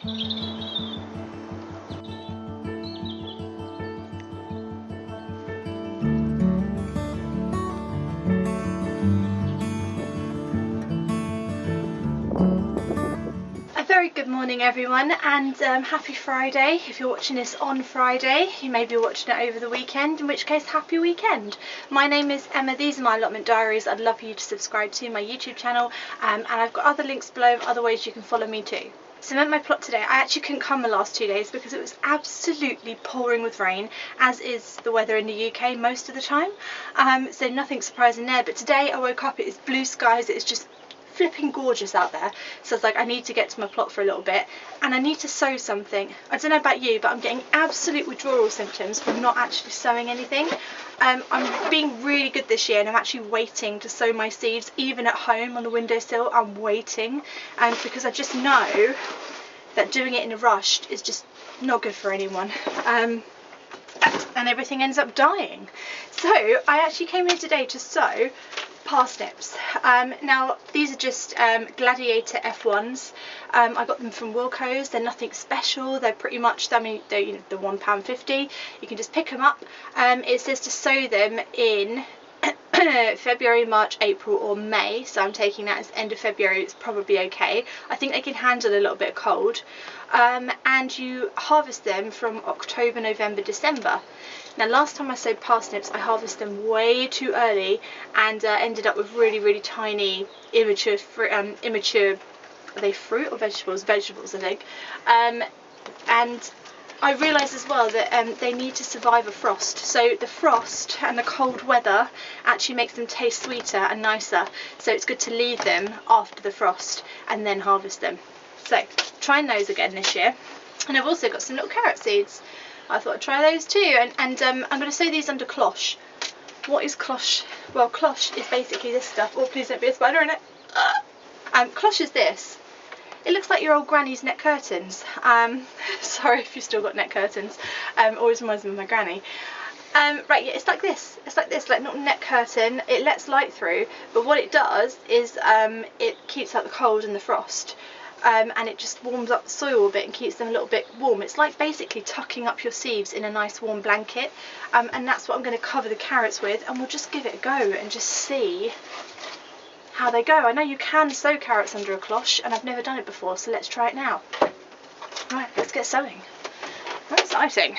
Very good morning everyone, and happy Friday. If you're watching this on Friday, you may be watching it over the weekend, in which case happy weekend. My name is Emma, these are my Allotment Diaries. I'd love for you to subscribe to my YouTube channel, and I've got other links below of other ways you can follow me too. So I meant my plot today. I actually couldn't come the last 2 days because it was absolutely pouring with rain, as is the weather in the UK most of the time, so nothing surprising there. But today I woke up, it is blue skies, it's just flipping gorgeous out there, so I was like, I need to get to my plot for a little bit and I need to sow something. I don't know about you, but I'm getting absolute withdrawal symptoms from not actually sowing anything. I'm being really good this year and I'm actually waiting to sow my seeds, even at home on the windowsill. I'm waiting, because I just know that doing it in a rush is just not good for anyone, and everything ends up dying. So I actually came here today to sow parsnips. Now these are just Gladiator F1s. I got them from Wilko's. They're nothing special. They're pretty much, I mean, they're, you know, the £1.50. You can just pick them up. It says to sow them in February, March, April or May, so I'm taking that as end of February. It's probably okay. I think they can handle a little bit of cold, and you harvest them from October, November, December. Now last time I sowed parsnips I harvested them way too early and ended up with really tiny immature are they fruit or vegetables? Vegetables, I think. And I realised as well that they need to survive a frost, so the frost and the cold weather actually makes them taste sweeter and nicer, so it's good to leave them after the frost and then harvest them. So trying those again this year. And I've also got some little carrot seeds. I thought I'd try those too, and I'm going to sow these under cloche. What is cloche? Well, cloche is basically this stuff. Oh, please don't be a spider in it. Cloche is this. It looks like your old granny's net curtains. Sorry if you've still got net curtains. Always reminds me of my granny. Right, yeah, it's like this. It's like this, like not a net curtain. It lets light through, but what it does is it keeps out the cold and the frost. And it just warms up the soil a bit and keeps them a little bit warm. It's like basically tucking up your seeds in a nice warm blanket, and that's what I'm going to cover the carrots with, and we'll just give it a go and just see how they go. I know you can sow carrots under a cloche and I've never done it before, so let's try it now. Right, let's get sowing. That's exciting.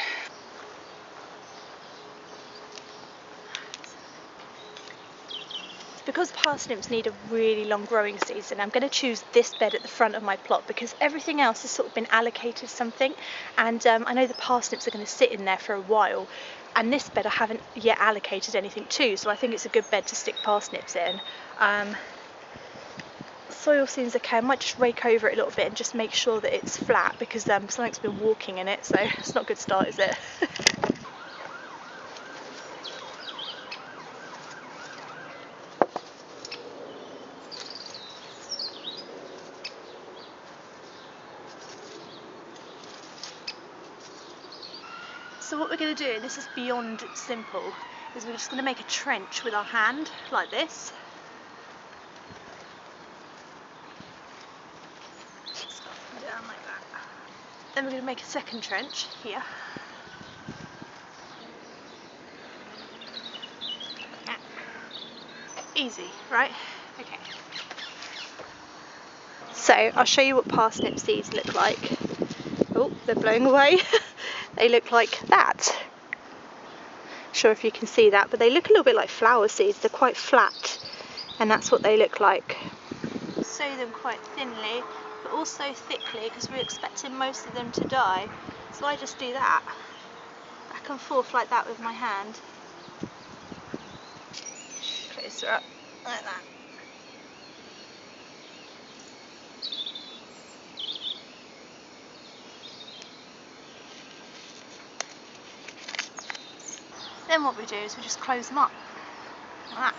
Because parsnips need a really long growing season, I'm going to choose this bed at the front of my plot because everything else has sort of been allocated something, and I know the parsnips are going to sit in there for a while, and this bed I haven't yet allocated anything to, so I think it's a good bed to stick parsnips in. Soil seems okay. I might just rake over it a little bit and just make sure that it's flat because something's been walking in it, so it's not a good start, is it? So what we're going to do, and this is beyond simple, is we're just going to make a trench with our hand, like this. Just down like that. Then we're going to make a second trench here. Easy, right? Okay. So I'll show you what parsnip seeds look like. Oh, they're blowing away. They look like that. Not sure if you can see that, but they look a little bit like flower seeds. They're quite flat, and that's what they look like. Sow them quite thinly, but also thickly, because we're expecting most of them to die. So I just do that, back and forth like that with my hand. Closer up, like that. Then what we do is we just close them up, like that.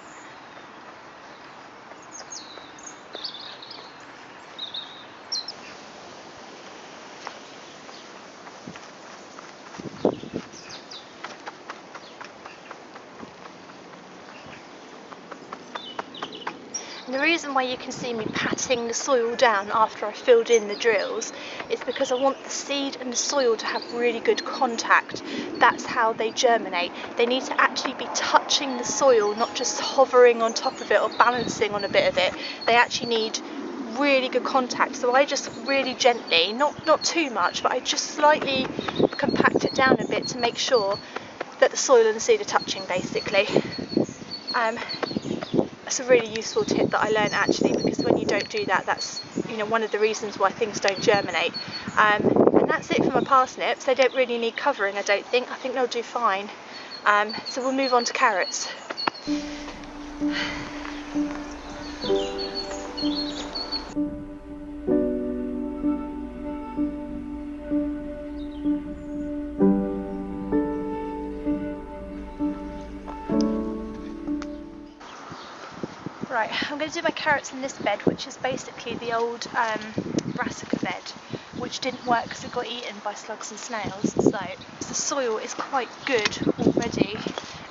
And the reason why you can see me patting the soil down after I filled in the drills is because I want the seed and the soil to have really good contact. That's how they germinate. They need to actually be touching the soil, not just hovering on top of it or balancing on a bit of it. They actually need really good contact. So I just really gently, not too much, but I just slightly compact it down a bit to make sure that the soil and the seed are touching, basically. That's a really useful tip that I learned, actually, because when you don't do that, that's one of the reasons why things don't germinate. And that's it for my parsnips. They don't really need covering, I don't think. I think they'll do fine. So we'll move on to carrots. Right, I'm going to do my carrots in this bed, which is basically the old brassica bed, which didn't work because it got eaten by slugs and snails. So the soil is quite good already,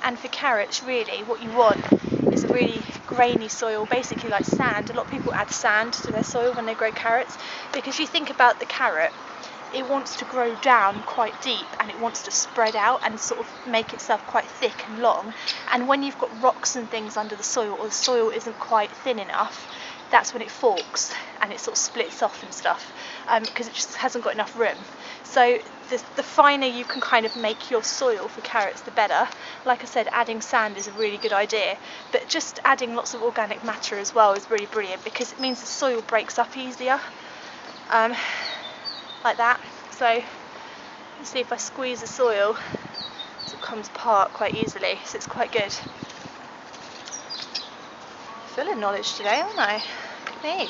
and for carrots really what you want is a really grainy soil, basically like sand. A lot of people add sand to their soil when they grow carrots, because you think about the carrot, it wants to grow down quite deep and it wants to spread out and sort of make itself quite thick and long. And when you've got rocks and things under the soil, or the soil isn't quite thin enough, that's when it forks and it sort of splits off and stuff, because it just hasn't got enough room. So the finer you can kind of make your soil for carrots, the better. Like I said, adding sand is a really good idea, but just adding lots of organic matter as well is really brilliant, because it means the soil breaks up easier. Like that. So you see, if I squeeze the soil, it comes apart quite easily, so it's quite good. Full of knowledge today, aren't I? Look at me.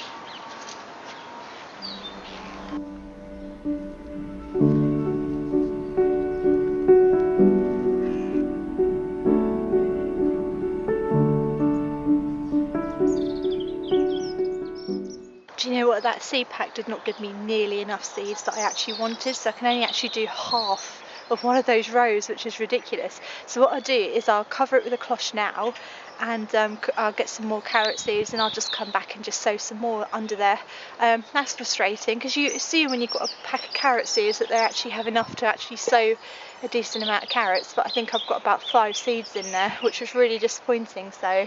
Do you know what, that seed pack did not give me nearly enough seeds that I actually wanted, so I can only actually do half of one of those rows, which is ridiculous. So what I'll do is I'll cover it with a cloche now, and I'll get some more carrot seeds, and I'll just come back and just sow some more under there. That's frustrating, because you assume when you've got a pack of carrot seeds that they actually have enough to actually sow a decent amount of carrots, but I think I've got about 5 seeds in there, which was really disappointing. So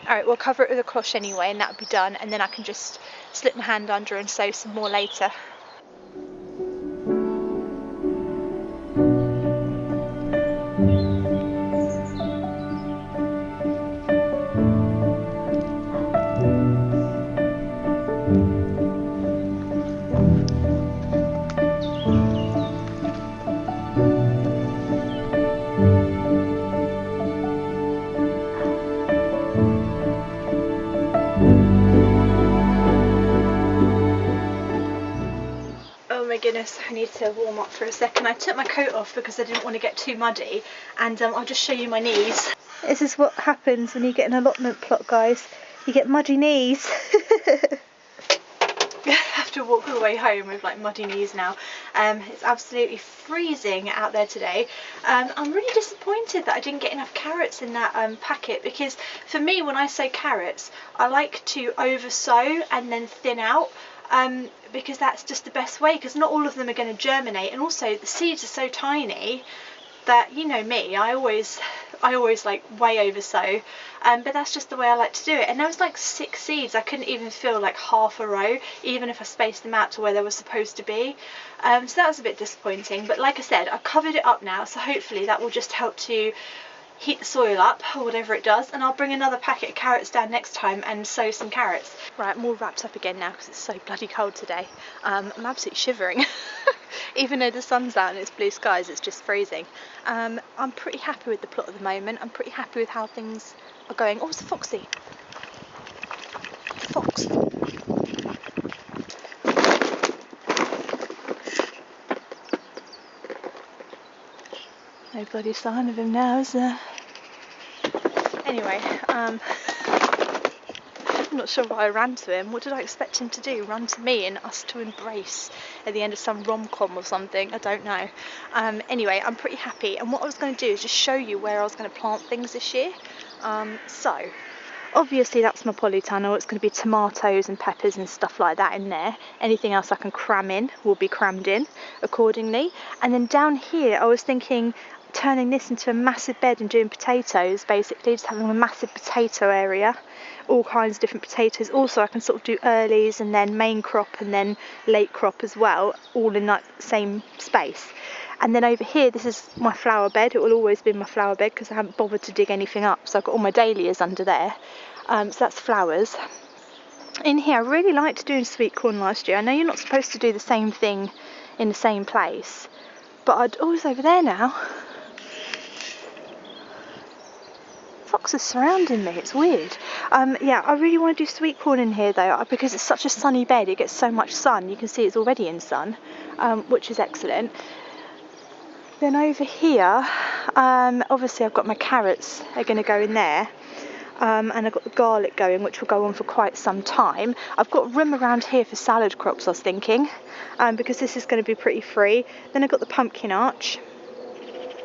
alright, we'll cover it with a cloche anyway, and that'll be done, and then I can just slip my hand under and sow some more later. Goodness, I need to warm up for a second. I took my coat off because I didn't want to get too muddy, and I'll just show you my knees. This is what happens when you get an allotment plot, guys. You get muddy knees. I have to walk all the way home with like muddy knees now. It's absolutely freezing out there today. I'm really disappointed that I didn't get enough carrots in that packet, because for me, when I sow carrots, I like to over sow and then thin out. Because that's just the best way, because not all of them are going to germinate, and also the seeds are so tiny that, you know me, I always like way over sow, but that's just the way I like to do it. And there was like 6 seeds. I couldn't even fill like half a row, even if I spaced them out to where they were supposed to be. So that was a bit disappointing, but like I said, I've covered it up now, so hopefully that will just help to heat the soil up, or whatever it does, and I'll bring another packet of carrots down next time and sow some carrots. Right, I'm all wrapped up again now because it's so bloody cold today. I'm absolutely shivering. Even though the sun's out and it's blue skies, it's just freezing. I'm pretty happy with the plot at the moment. I'm pretty happy with how things are going. Oh, it's a foxy. Fox. No bloody sign of him now, is there? Anyway, I'm not sure why I ran to him. What did I expect him to do? Run to me and us to embrace at the end of some rom-com or something? I don't know. Anyway, I'm pretty happy, and what I was going to do is just show you where I was going to plant things this year. So obviously that's my polytunnel. It's going to be tomatoes and peppers and stuff like that in there. Anything else I can cram in will be crammed in accordingly. And then down here I was thinking turning this into a massive bed and doing potatoes, basically just having a massive potato area, all kinds of different potatoes. Also I can sort of do earlies and then main crop and then late crop as well, all in that same space. And then over here, this is my flower bed. It will always be my flower bed because I haven't bothered to dig anything up, so I've got all my dahlias under there. So that's flowers. In here I really liked doing sweet corn last year. I know you're not supposed to do the same thing in the same place, but it's over there now. Foxes surrounding me, it's weird. Yeah, I really want to do sweet corn in here though, because it's such a sunny bed. It gets so much sun. You can see it's already in sun, which is excellent. Then over here, obviously I've got my carrots are going to go in there, and I've got the garlic going, which will go on for quite some time. I've got room around here for salad crops, I was thinking, because this is going to be pretty free. Then I've got the pumpkin arch.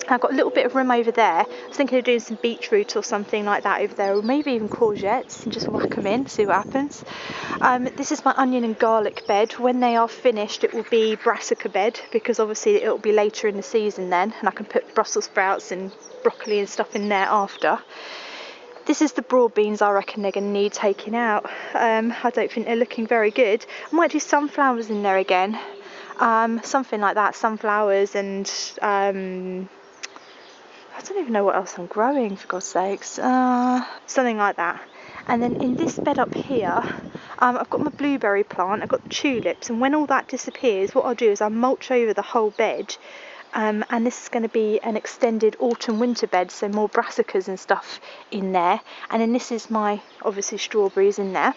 I've got a little bit of room over there. I was thinking of doing some beetroot or something like that over there, or maybe even courgettes, and just whack them in, see what happens. This is my onion and garlic bed. When they are finished, it will be brassica bed, because obviously it will be later in the season then, and I can put Brussels sprouts and broccoli and stuff in there after. This is the broad beans. I reckon they're going to need taking out. I don't think they're looking very good. I might do sunflowers in there again, something like that, sunflowers and I don't even know what else I'm growing, for God's sakes. Something like that. And then in this bed up here, I've got my blueberry plant, I've got the tulips, and when all that disappears, what I'll do is I'll mulch over the whole bed. And this is going to be an extended autumn-winter bed, so more brassicas and stuff in there. And then this is my, obviously, strawberries in there.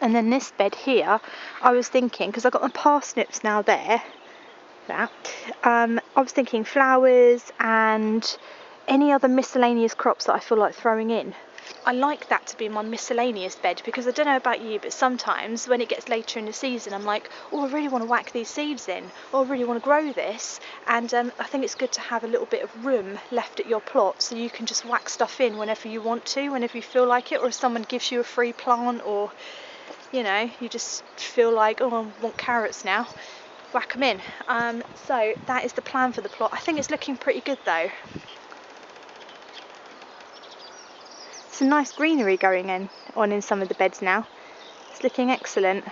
And then this bed here, I was thinking, because I've got my parsnips now there, I was thinking flowers and any other miscellaneous crops that I feel like throwing in. I like that to be my miscellaneous bed, because I don't know about you, but sometimes when it gets later in the season I'm like, oh, I really want to whack these seeds in, or I really want to grow this, and I think it's good to have a little bit of room left at your plot so you can just whack stuff in whenever you want to, whenever you feel like it, or if someone gives you a free plant, or you know, you just feel like, oh, I want carrots now, whack them in. So that is the plan for the plot. I think it's looking pretty good though. Some nice greenery going on in some of the beds now. It's looking excellent.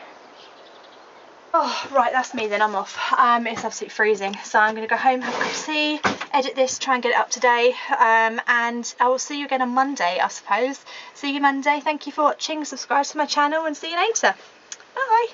Oh, right, that's me then, I'm off. It's absolutely freezing, so I'm going to go home, have a cup of tea, edit this, try and get it up today, and I will see you again on Monday, I suppose. See you Monday. Thank you for watching, subscribe to my channel, and see you later. Bye.